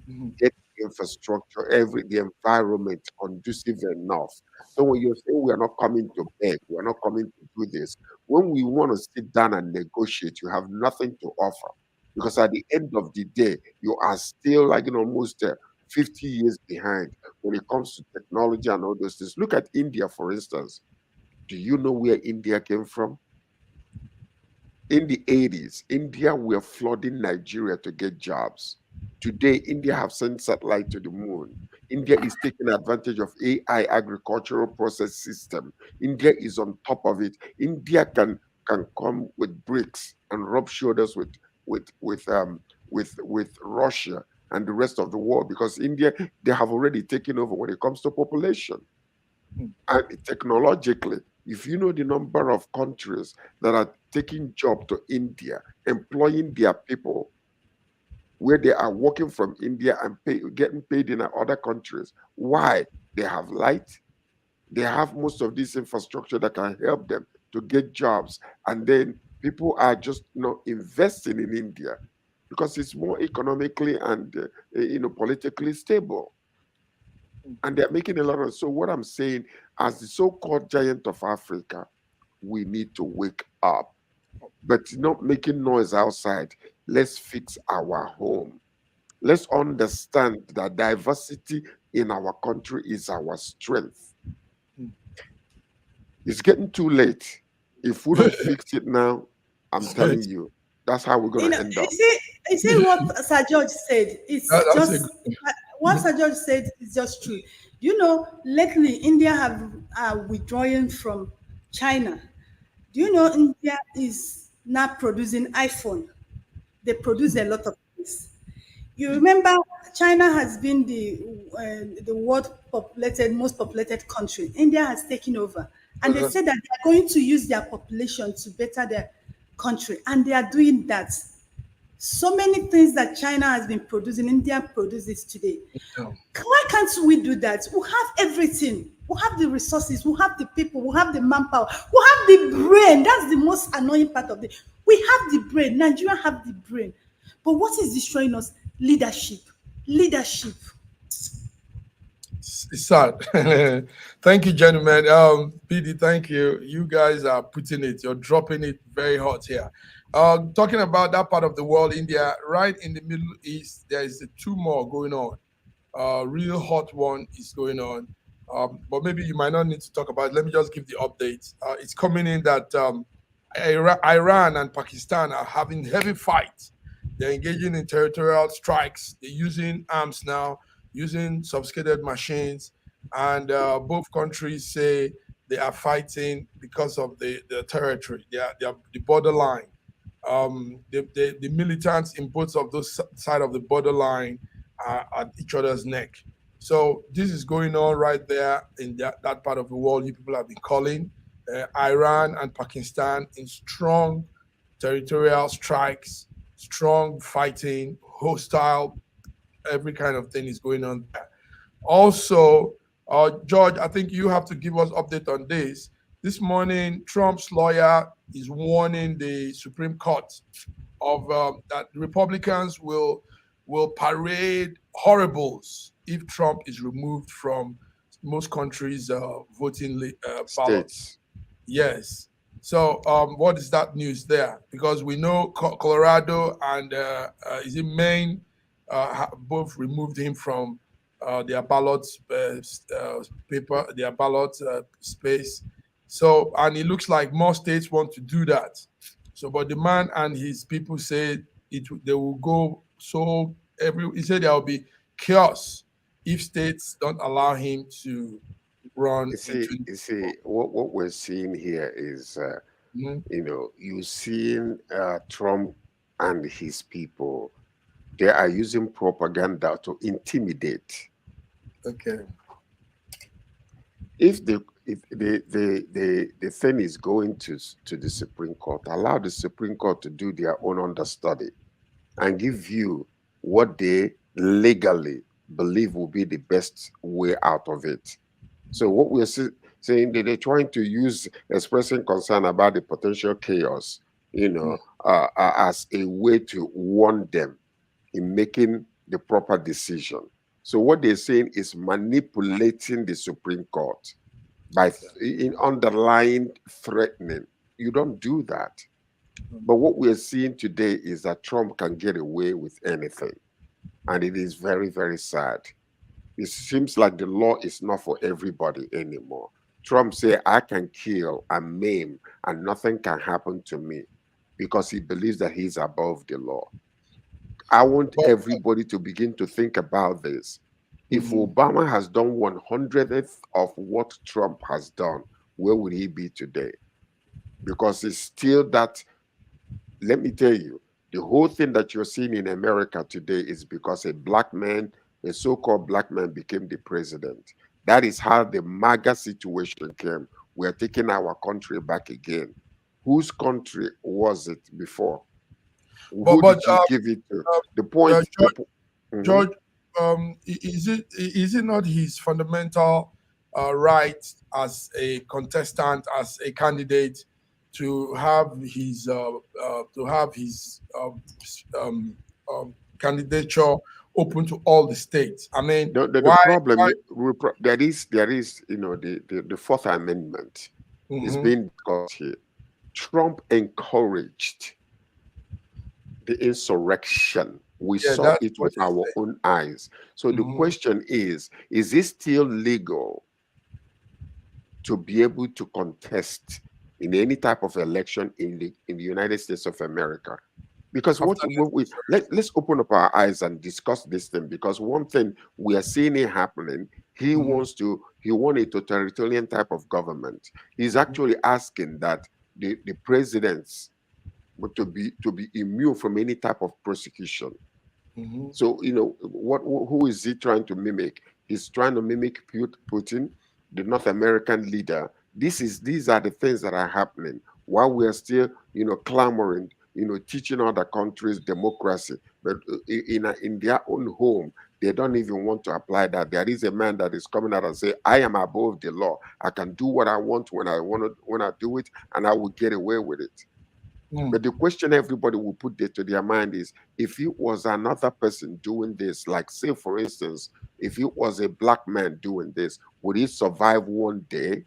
Mhm. get the infrastructure, the environment conducive enough. So when you're saying we are not coming to beg, we are not coming to do this, when we want to sit down and negotiate, you have nothing to offer. Because at the end of the day, you are still like almost 50 years behind when it comes to technology and all those things. Look at India, for instance. Do you know where India came from? In the 80s, India were flooding Nigeria to get jobs. Today, India have sent satellite to the moon. India is taking advantage of AI agricultural process system. India is on top of it. India can come with bricks and rub shoulders with with um with Russia and the rest of the world, because India, they have already taken over when it comes to population. And technologically, if you know the number of countries that are taking job to India, employing their people where they are working from India and getting paid in other countries. Why? They have light. They have most of this infrastructure that can help them to get jobs. And then people are just investing in India because it's more economically and politically stable. And they're making a lot of. So what I'm saying, as the so-called giant of Africa, we need to wake up, but not making noise outside. Let's fix our home. Let's understand that diversity in our country is our strength. It's getting too late. If we don't fix it now, I'm telling you, that's how we're You going know, to end up. you see what Sir George said. It's That's a just what Sir George said is just true. You know, lately India have withdrawing from China. Do you know India is now producing iPhone? They produce a lot of things. You remember China has been the world most populated country. India has taken over, and they good. said that they are going to use their population to better their country, and they are doing that. So many things that China has been producing, India produces today. Yeah. Why can't we do that? We have everything. We have the resources. We have the people. We have the manpower. We have the brain. That's the most annoying part of it. We have the brain. Nigeria have the brain. But what is destroying us? Leadership. Leadership. It's sad. Thank you, gentlemen. PD, thank you. You guys are putting it, you're dropping it very hot here. Talking about that part of the world, India, right in the Middle East, there is two more going on. Real hot one is going on. But maybe you might not need to talk about it. Let me just give the update. It's coming in that Iran and Pakistan are having heavy fights. They're engaging in territorial strikes. They're using arms now, using sophisticated machines, and both countries say they are fighting because of the territory, the borderline. The militants in both of those side of the borderline are at each other's neck. So this is going on right there in that part of the world. You people have been calling Iran and Pakistan in strong territorial strikes, strong fighting, hostile, every kind of thing is going on there. Also, George, I think you have to give us update on this. This morning, Trump's lawyer is warning the Supreme Court of that Republicans will parade horribles if Trump is removed from most countries' voting ballot. States. Yes. So, what is that news there? Because we know Colorado and is it Maine both removed him from their ballot paper, their ballot space. So, and it looks like more states want to do that. So, but the man and his people say they will go so he said there will be chaos if states don't allow him to run in You see, what we're seeing here is, 20. you're seeing Trump and his people, they are using propaganda to intimidate. Okay. If the thing is going to the Supreme Court, allow the Supreme Court to do their own understudy and give you what they legally believe will be the best way out of it. So what we're saying that they're trying to use expressing concern about the potential chaos, as a way to warn them in making the proper decision. So what they're saying is manipulating the Supreme Court by in underlying threatening. You don't do that. But what we're seeing today is that Trump can get away with anything. And it is very, very sad. It seems like the law is not for everybody anymore. Trump said, I can kill and maim and nothing can happen to me because he believes that he's above the law. I want everybody to begin to think about this. If Obama has done 100th of what Trump has done, where would he be today? Because it's still that, let me tell you, the whole thing that you're seeing in America today is because a so-called black man became the president. That is how the MAGA situation came. We're taking our country back again. Whose country was it before? Who But did you give it to? The point. George, is it not his fundamental right as a contestant, as a candidate, to have his candidature open to all the states? I mean, The why? problem there is the Fourth Amendment is Mhm. being discussed here. Trump encouraged the insurrection. We Yeah, saw that's it what with he our said. own eyes. So the Mhm. question is it still legal to be able to contest in any type of election in the United States of America? Because After what this we let's open up our eyes and discuss this thing. Because one thing we are seeing it happening, he Mhm. want a totalitarian type of government. He's actually asking that the presidents to be immune from any type of prosecution. Mhm. So who is he trying to mimic? He's trying to mimic Putin, the North American leader. These are the things that are happening while we are still clamoring, teaching other countries democracy, but in their own home they don't even want to apply that. There is a man that is coming out and say, I am above the law. I can do what I want when I do it, and I will get away with it. Mm. But the question everybody will put there to their mind is, if it was another person doing this, like say for instance, if it was a black man doing this, would he survive one day?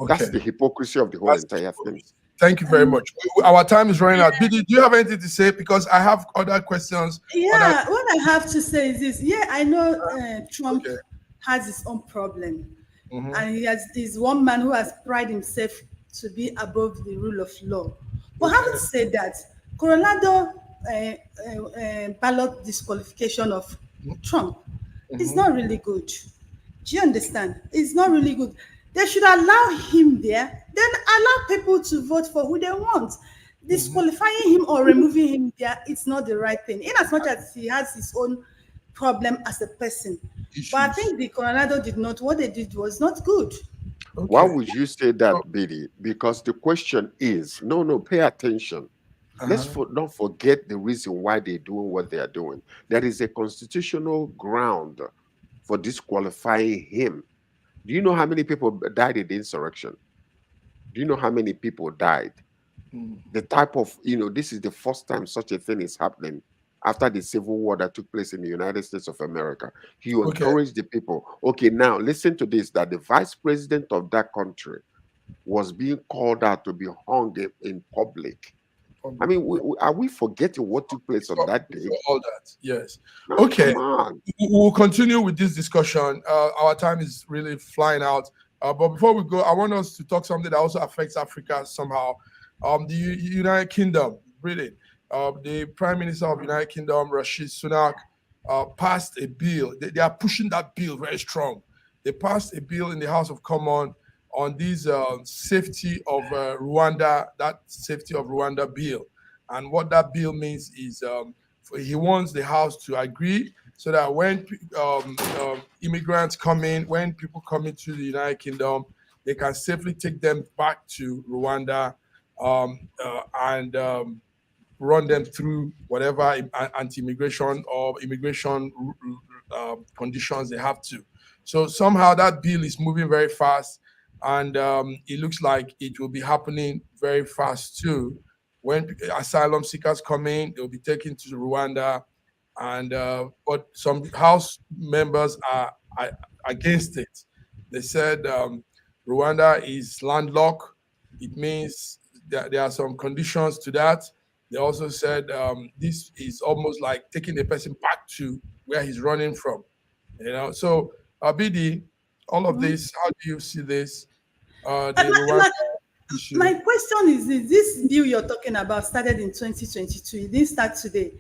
That's Okay. the hypocrisy of the whole That's entire thing. Thank you very much. Our time is running out. Bidi, do you have anything to say? Because I have other questions. Other Yeah, what I have to say is this. Yeah, I know Trump okay. has his own problem, Mm-hmm. and he's one man who has pride himself to be above the rule of law. But having Okay. said that, Colorado ballot disqualification of Trump is Mm-hmm. not really good. Do you understand? It's not really good. They should allow him there, then allow people to vote for who they want. Mm-hmm. Disqualifying him or removing him there, it's not the right thing. In as much as he has his own problem as a person. But I Issues. think the Colorado did not, what they did was not good. Why Okay. would you say that, So, Biddy? Because the question is, no, pay attention. uh-huh. Not forget the reason why they're doing what they are doing. There is a constitutional ground for disqualifying him. Do you know how many people died in the insurrection? Do you know how many people died? Mm. The type of, this is the first time such a thing is happening after the civil war that took place in the United States of America. He Okay. encouraged the people. Okay, now listen to this, that the vice president of that country was being called out to be hung in public. I mean, are we forgetting what took place on that day? All that, yes. No, Okay, come on. we'll continue with this discussion. Our time is really flying out. But before we go, I want us to talk something that also affects Africa somehow. The United Kingdom, Britain, the Prime Minister of United Kingdom, Rishi Sunak, passed a bill. They are pushing that bill very strong. They passed a bill in the House of Commons on this Safety of Rwanda, that Safety of Rwanda bill. And what that bill means is he wants the House to agree so that when immigrants come in, when people come into the United Kingdom, they can safely take them back to Rwanda and run them through whatever anti-immigration or immigration conditions they have to. So somehow that bill is moving very fast, and it looks like it will be happening very fast too. When asylum seekers come in, they'll be taken to Rwanda, and but some House members are against it. They said Rwanda is landlocked. It means that there are some conditions to that. They also said this is almost like taking a person back to where he's running from. So Abidi, all of this, how do you see this? The Rwanda issue. My question is this bill you're talking about started in 2022. It didn't start today.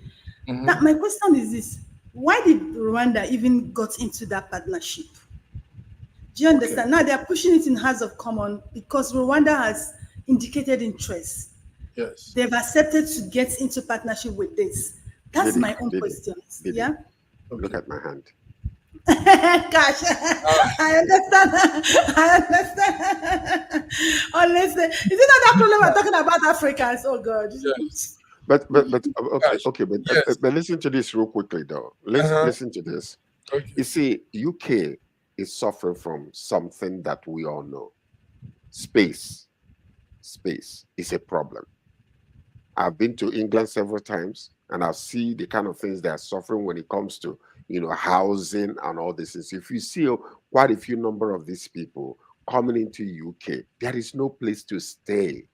Now, my question is this: why did Rwanda even got into that partnership? Do you understand? Now they're pushing it in House of Commons because Rwanda has indicated interest. Yes. They've accepted to get into partnership with this. That's my own question. Yeah. Look at my hand. Gosh, I understand. Honestly, is it not that problem we're talking about Africans? Oh God. Yes. But listen to this real quickly though. Listen to this. Okay. You see, UK is suffering from something that we all know. Space is a problem. I've been to England several times, and I see the kind of things they are suffering when it comes to housing and all this. If you see quite a few number of these people coming into UK, there is no place to stay.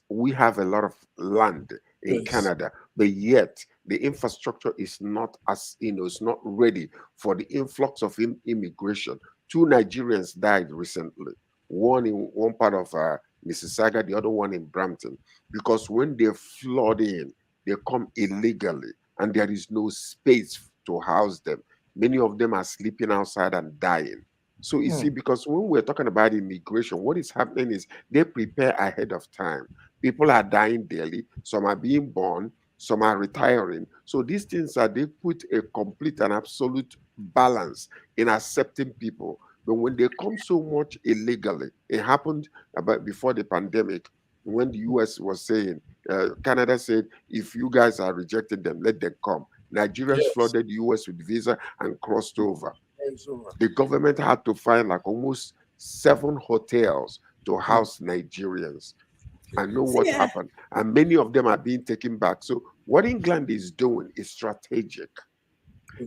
We have a lot of land in Canada, but yet the infrastructure is not it's not ready for the influx of immigration. 2 Nigerians died recently, one in one part of Mississauga, the other one in Brampton, because when they flood in, they come illegally and there is no space to house them. Many of them are sleeping outside and dying. So you see, because when we're talking about immigration, what is happening is they prepare ahead of time. People are dying daily. Some are being born. Some are retiring. So these things they put a complete and absolute balance in accepting people. But when they come so much illegally, it happened about before the pandemic, when the US was saying, Canada said, if you guys are rejecting them, let them come. Nigerians flooded the US with visa and crossed over. The government had to find like almost 7 hotels to house Nigerians. I know what happened. And many of them are being taken back. So what England is doing is strategic.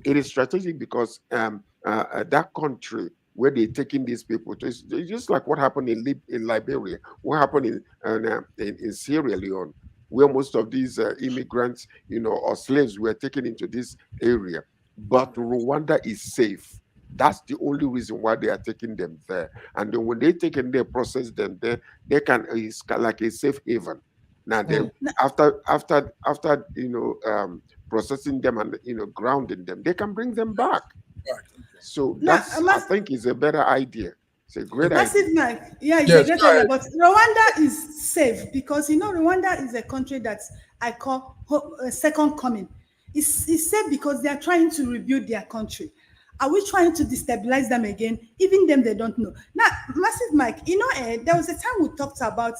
It is strategic because that country where they're taking these people to, it's just like what happened in Liberia, what happened in Sierra Leone, where most of these immigrants, or slaves were taken into this area. But Rwanda is safe. That's the only reason why they are taking them there. And then when they take them there, process them there, they can, it's like a safe haven. Now, after processing them and grounding them, they can bring them back. So that's, I think, is a better idea. It's a great idea. Mike. Yeah, it's a great idea. But Rwanda is safe because Rwanda is a country that I call a second coming. It's safe because they are trying to rebuild their country. Are we trying to destabilize them again? Even them, they don't know. Now, Massive Mike, there was a time we talked about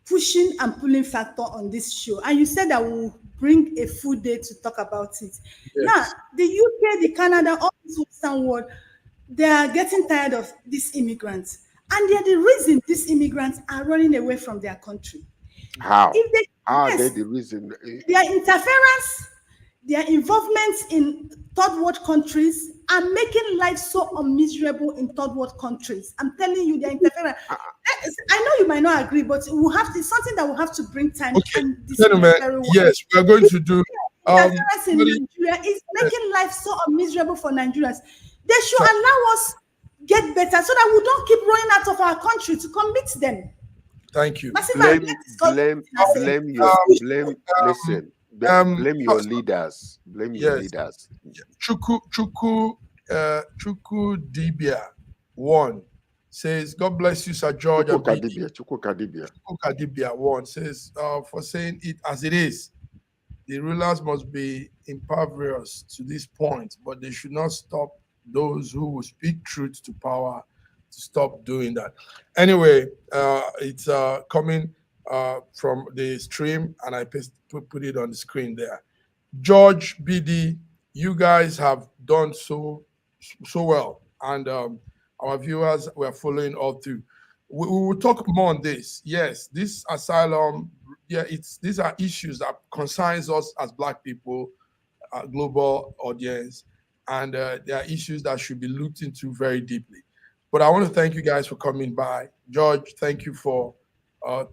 pushing and pulling factor on this show, and you said that we'll bring a full day to talk about it. Now, the UK, the Canada, all this Western world, they are getting tired of these immigrants, and they're the reason these immigrants are running away from their country. How? How are they the reason? Their interference their involvement in third world countries are making life so miserable in third world countries. I'm telling you, they're interfering. I know you might not agree, but we'll have to, it's something that will have to bring time and gentlemen, very well. yes, we are going to do. Interference in Nigeria is making life so miserable for Nigerians. They should allow us get better so that we don't keep running out of our country to come meet them. Thank you. Blame your leaders. Blame your leaders. Chuku Dibia 1 says, God bless you, Sir George. Chuku Kadibia 1 says, for saying it as it is. The rulers must be impervious to this point, but they should not stop those who will speak truth to power to stop doing that. Anyway, it's coming from the stream, and I put it on the screen there. George BD, you guys have done so well, and our viewers were following all through. We will talk more on this. Yes, this asylum, these are issues that concerns us as Black people, global audience, and there are issues that should be looked into very deeply. But I want to thank you guys for coming by. George, thank you for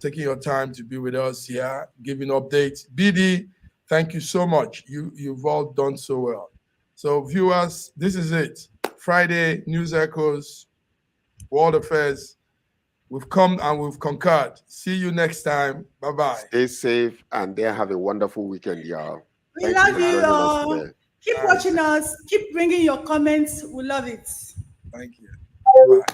taking your time to be with us here, giving updates. BD, thank you so much. You've all done so well. So viewers, this is it. Friday, News Echoes, World Affairs. We've come and we've conquered. See you next time. Bye-bye. Stay safe and then have a wonderful weekend, y'all. We love you all. Keep watching us. Keep bringing your comments. We love it. Thank you. Bye.